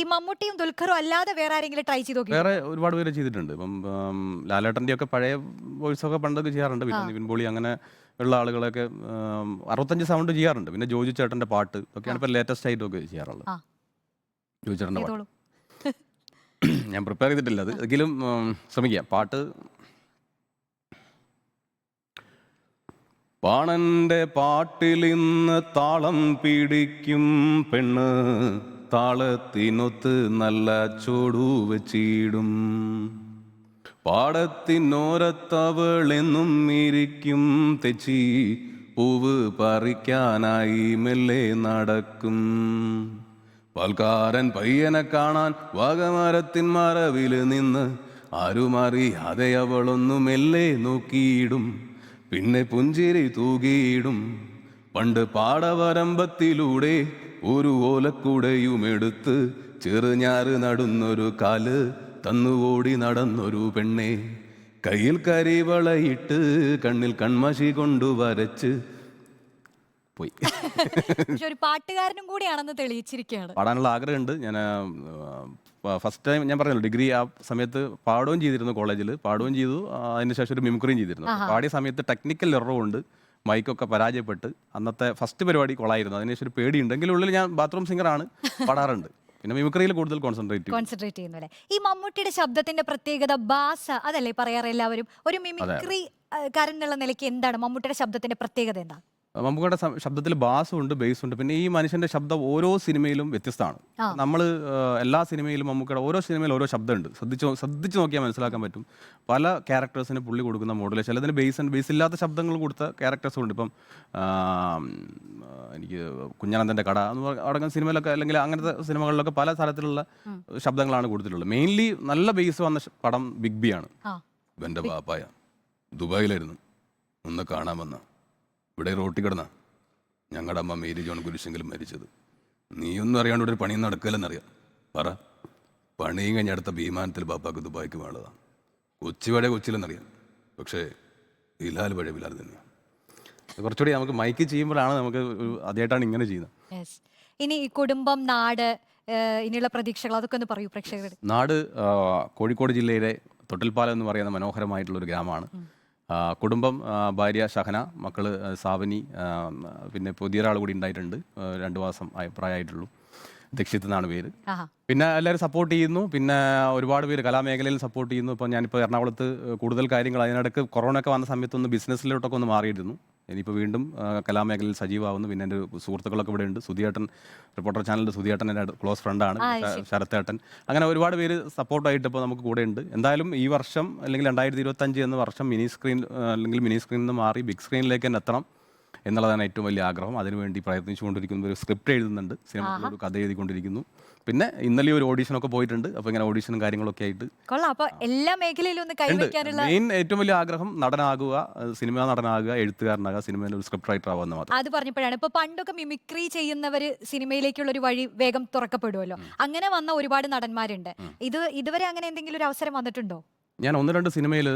ഈ മമ്മൂട്ടിയും ദുൽഖറും അല്ലാതെ വേറെ ആരെങ്കിലും ട്രൈ ചെയ്ത് നോക്കി? വേറെ ഒരുപാട് പേര് ചെയ്തിട്ടുണ്ട്. ഇപ്പം ലാലേട്ടൻ്റെ ഒക്കെ പഴയ വോയിസൊക്കെ പണ്ടൊക്കെ ചെയ്യാറുണ്ട്. പിന്നെ നിവിൻ പോളി അങ്ങനെ ഉള്ള ആളുകളൊക്കെ 65 സൗണ്ട് ചെയ്യാറുണ്ട്. പിന്നെ ജോജു ചേട്ടൻ്റെ പാട്ട് ഒക്കെയാണ് ഇപ്പോൾ ലേറ്റസ്റ്റ് ആയിട്ടൊക്കെ ചെയ്യാറുള്ളത്. ജോജു ചേട്ടൻ്റെ പാട്ട് ഞാൻ പ്രിപ്പയർ ചെയ്തിട്ടില്ല. അത് എങ്കിലും ശ്രമിക്കാം. പാട്ട് പാണന്റെ പാട്ടിലിന്ന് താളം പിടിക്കും പെണ്ണ്, താളത്തിനൊത്ത് നല്ല ചോടു വെച്ചിടും. പാടത്തിനോരത്തവളെന്നും ഇരിക്കും തെച്ചി, പൂവ് പറിക്കാനായി മെല്ലെ നടക്കും. പാൽക്കാരൻ പയ്യനെ കാണാൻ വാഗമരത്തിൻ മറവിൽ നിന്ന് ആരുമറിയാതെ അവളൊന്നു മെല്ലെ നോക്കിയിടും. പിന്നെ പുഞ്ചിരി തൂകിയിടും. പണ്ട് പാടവരമ്പത്തിലൂടെ ഒരു ഓലക്കുടയുമെടുത്ത് ചെറുഞാറ് നടുന്നൊരു കാല് തന്നുപോടി നടന്നൊരു പെണ്ണെ, കയ്യിൽ കരിവളയിട്ട് കണ്ണിൽ കൺമഷി കൊണ്ടു വരച്ച് പോയി. ഒരു പാട്ടുകാരനും കൂടിയാണെന്ന് തെളിയിച്ചിരിക്കുകയാണ്. പാടാനുള്ള ആഗ്രഹമുണ്ട്. ഞാൻ ഫസ്റ്റ് ടൈം ഞാൻ പറഞ്ഞല്ലോ, ഡിഗ്രി ആ സമയത്ത് പാടുകയും ചെയ്തിരുന്നു, കോളേജിൽ പാടുകയും ചെയ്തു. അതിനുശേഷം ഒരു മിമിക്രിയും ചെയ്തിരുന്നു. പാടിയ സമയത്ത് ടെക്നിക്കൽ എറർ കൊണ്ട് മൈക്കൊക്കെ പരാജയപ്പെട്ട് അന്നത്തെ ഫസ്റ്റ് പരിപാടി കൊളായിരുന്നു. അതിനുശേഷം ഒരു പേടിയുണ്ടെങ്കിലും ഉള്ളിൽ ഞാൻ ബാത്റൂം സിംഗറാണ്, പാടാറുണ്ട്. പിന്നെ മിമിക്രിയിൽ കൂടുതൽ കോൺസെൻട്രേറ്റ് ചെയ്യുന്നു. ഈ മമ്മൂട്ടിയുടെ ശബ്ദത്തിന്റെ പ്രത്യേകത ബാസ അതല്ലേ പറയാറ് എല്ലാവരും? ഒരു മിമിക്രി കാരൻ എന്നുള്ള നിലയ്ക്ക് എന്താണ് മമ്മൂട്ടിയുടെ ശബ്ദത്തിന്റെ പ്രത്യേകത? എന്താ? മമ്മൂക്കയുടെ ശബ്ദത്തിൽ ബാസും ഉണ്ട്, ബേസും ഉണ്ട്. പിന്നെ ഈ മനുഷ്യന്റെ ശബ്ദം ഓരോ സിനിമയിലും വ്യത്യസ്തമാണ്. നമ്മൾ എല്ലാ സിനിമയിലും മമ്മൂക്കയുടെ ഓരോ സിനിമയിലും ഓരോ ശബ്ദമുണ്ട്. ശ്രദ്ധിച്ച് നോക്കിയാൽ മനസ്സിലാക്കാൻ പറ്റും. പല ക്യാരക്ടേഴ്സിന് പുള്ളി കൊടുക്കുന്ന മോഡൽ, ചിലതിന് ബേസ് ഇല്ലാത്ത ശബ്ദങ്ങൾ കൊടുത്ത ക്യാരക്ടേഴ്സും ഉണ്ട്. ഇപ്പം എനിക്ക് കുഞ്ഞനന്തൻ്റെ കട എന്ന് അടങ്ങുന്ന സിനിമയിലൊക്കെ, അല്ലെങ്കിൽ അങ്ങനത്തെ സിനിമകളിലൊക്കെ പല തരത്തിലുള്ള ശബ്ദങ്ങളാണ് കൊടുത്തിട്ടുള്ളത്. മെയിൻലി നല്ല ബേസ് വന്ന പടം ബിഗ് ബി ആണ്. എൻ്റെ പാപ്പായ ദുബായിലായിരുന്നു, ഒന്ന് കാണാൻ വന്ന, ഇവിടെ റോട്ടി കിടന്ന ഞങ്ങളുടെ അമ്മ മേരി ജോൺ കുരിശെങ്കിലും മരിച്ചത്. നീയൊന്നും അറിയാണ്ട് ഒരു പണിയും നടക്കില്ലെന്നറിയാം. പറ, പണിയും കഴിഞ്ഞ അടുത്ത വിമാനത്തിൽ ബാപ്പാക്ക് ദുബായിക്ക് വേണ്ടതാണ്. കൊച്ചി വഴി കൊച്ചിയിലെന്നറിയാം, പക്ഷേ ബിലാൽ വഴി ബിലാൽ തന്നെയാണ്. കുറച്ചുകൂടി നമുക്ക് മൈക്ക് ചെയ്യുമ്പോഴാണ് നമുക്ക് ആദ്യമായിട്ടാണ് ഇങ്ങനെ ചെയ്യുന്നത്. ഇനി കുടുംബം, നാട്, ഇനിയുള്ള പ്രതീക്ഷകൾ അതൊക്കെ ഒന്ന് പറയൂ പ്രേക്ഷകരുടെ. നാട് കോഴിക്കോട് ജില്ലയിലെ തൊട്ടിൽപ്പാലം എന്ന് പറയുന്ന മനോഹരമായിട്ടുള്ളൊരു ഗ്രാമമാണ്. കുടുംബം ഭാര്യ ഷഹന, മക്കള് സാവനി, പിന്നെ പുതിയൊരാൾ കൂടി ഉണ്ടായിട്ടുണ്ട്, 2 മാസം പ്രായമായിട്ടുള്ളൂ. ദക്ഷിത്ത് എന്നാണ് പേര്. പിന്നെ എല്ലാവരും സപ്പോർട്ട് ചെയ്യുന്നു. പിന്നെ ഒരുപാട് പേര് കലാമേഖലയിൽ സപ്പോർട്ട് ചെയ്യുന്നു. ഇപ്പം ഞാനിപ്പോൾ എറണാകുളത്ത് കൂടുതൽ കാര്യങ്ങൾ, അതിനിടയ്ക്ക് കൊറോണ ഒക്കെ വന്ന സമയത്തൊന്ന് ബിസിനസ്സിലോട്ടൊക്കെ ഒന്ന് മാറിയിരുന്നു. ഇനിയിപ്പോൾ വീണ്ടും കലാമേഖലയിൽ സജീവമാവുന്നു. പിന്നെ എൻ്റെ സുഹൃത്തുക്കളൊക്കെ ഇവിടെ ഉണ്ട്. സുധിയേട്ടൻ, റിപ്പോർട്ടർ ചാനലിൻ്റെ സുധിയേട്ടൻ എൻ്റെ ക്ലോസ് ഫ്രണ്ടാണ്. ശരത്തേട്ടൻ, അങ്ങനെ ഒരുപാട് പേര് സപ്പോർട്ടായിട്ട് ഇപ്പോൾ നമുക്ക് കൂടെ ഉണ്ട്. എന്തായാലും ഈ വർഷം അല്ലെങ്കിൽ 2025 എന്ന വർഷം മിനി സ്ക്രീനിൽ നിന്ന് മാറി ബിഗ് സ്ക്രീനിലേക്ക് തന്നെ എത്തണം എന്നുള്ളതാണ് ഏറ്റവും വലിയ ആഗ്രഹം. അതിനുവേണ്ടി പ്രയത്നിച്ചുകൊണ്ടിരിക്കുന്നു. ഒരു സ്ക്രിപ്റ്റ് എഴുതുന്നുണ്ട്, സിനിമകളൊരു കഥ എഴുതിക്കൊണ്ടിരിക്കുന്നു. പിന്നെ ഇന്നലെ ഒരു ഓഡീഷനൊക്കെ പോയിട്ടുണ്ട്. അപ്പോൾ ഇങ്ങനെ ഓഡീഷനും കാര്യങ്ങളൊക്കെ ആയിട്ട് എല്ലാ മേഖലയിലും മെയിൻ ഏറ്റവും വലിയ ആഗ്രഹം നടനാകുക, സിനിമ നടനാകുക, എഴുത്തുകാരനാകുക, സിനിമയിൽ ഒരു സ്ക്രിപ്റ്റ് റൈറ്റർ ആവുക എന്ന് മാത്രം. അത് പറഞ്ഞപ്പോഴാണ്, ഇപ്പൊ പണ്ടൊക്കെ മിമിക്രി ചെയ്യുന്നവർ സിനിമയിലേക്കുള്ള ഒരു വഴി വേഗം തുറക്കപ്പെടുമല്ലോ. അങ്ങനെ വന്ന ഒരുപാട് നടന്മാരുണ്ട്. ഇതുവരെ അങ്ങനെ എന്തെങ്കിലും ഒരു അവസരം വന്നിട്ടുണ്ടോ? ഞാൻ 1-2 സിനിമയിൽ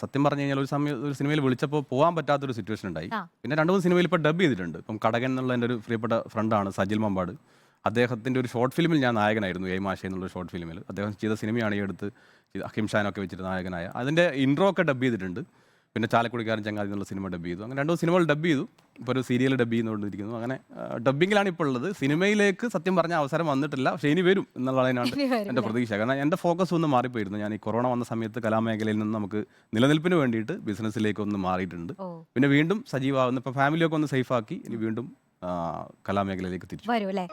സത്യം പറഞ്ഞു കഴിഞ്ഞാൽ ഒരു സിനിമയിൽ വിളിച്ചപ്പോൾ പോകാൻ പറ്റാത്തൊരു സിറ്റുവേഷൻ ഉണ്ടായി. പിന്നെ 2-3 സിനിമയിൽ ഇപ്പോൾ ഡബ് ചെയ്തിട്ടുണ്ട്. ഇപ്പം കടകൻ എന്നുള്ള എൻ്റെ ഒരു പ്രിയപ്പെട്ട ഫ്രണ്ടാണ് സജിൽ മമ്പാട്. അദ്ദേഹത്തിൻ്റെ ഒരു ഷോർട്ട് ഫിലിമിൽ ഞാൻ നായകനായിരുന്നു. ഏ മാഷ എന്നുള്ള ഷോർട്ട് ഫിലിമിൽ അദ്ദേഹം ചെയ്ത സിനിമയാണ് ഈ അടുത്ത് അഹിം ഷാനൊക്കെ വെച്ചിട്ട് നായകനായ. അതിൻ്റെ ഇൻട്രോ ഒക്കെ ഡബ് ചെയ്തിട്ടുണ്ട്. പിന്നെ ചാലക്കുടിക്കാരൻ ചങ്ങാതി എന്നുള്ള സിനിമ ഡബ് ചെയ്തു. അങ്ങനെ 2 സിനിമകൾ ഡബ് ചെയ്തു. ഇപ്പോൾ ഒരു സീരിയൽ ഡബ് ചെയ്തുകൊണ്ടിരിക്കുന്നു. അങ്ങനെ ഡബിങ്ങിലാണ് ഇപ്പോൾ ഉള്ളത്. സിനിമയിലേക്ക് സത്യം പറഞ്ഞ അവസരം വന്നിട്ടില്ല, പക്ഷേ ഇനി വരും എന്നുള്ളതിനാണ് എൻ്റെ പ്രതീക്ഷ. കാരണം എൻ്റെ ഫോക്കസ് ഒന്ന് മാറിപ്പോയിരുന്നു. ഞാൻ ഈ കൊറോണ വന്ന സമയത്ത് കലാമേഖലയിൽ നിന്ന് നമുക്ക് നിലനിൽപ്പിന് വേണ്ടിയിട്ട് ബിസിനസ്സിലേക്ക് ഒന്ന് മാറിയിട്ടുണ്ട്. പിന്നെ വീണ്ടും സജീവമാകുന്നു. ഇപ്പോൾ ഫാമിലിയൊക്കെ ഒന്ന് സേഫാക്കി ഇനി വീണ്ടും കലാമേഖലയിലേക്ക് തിരിച്ചു വരും അല്ലേ?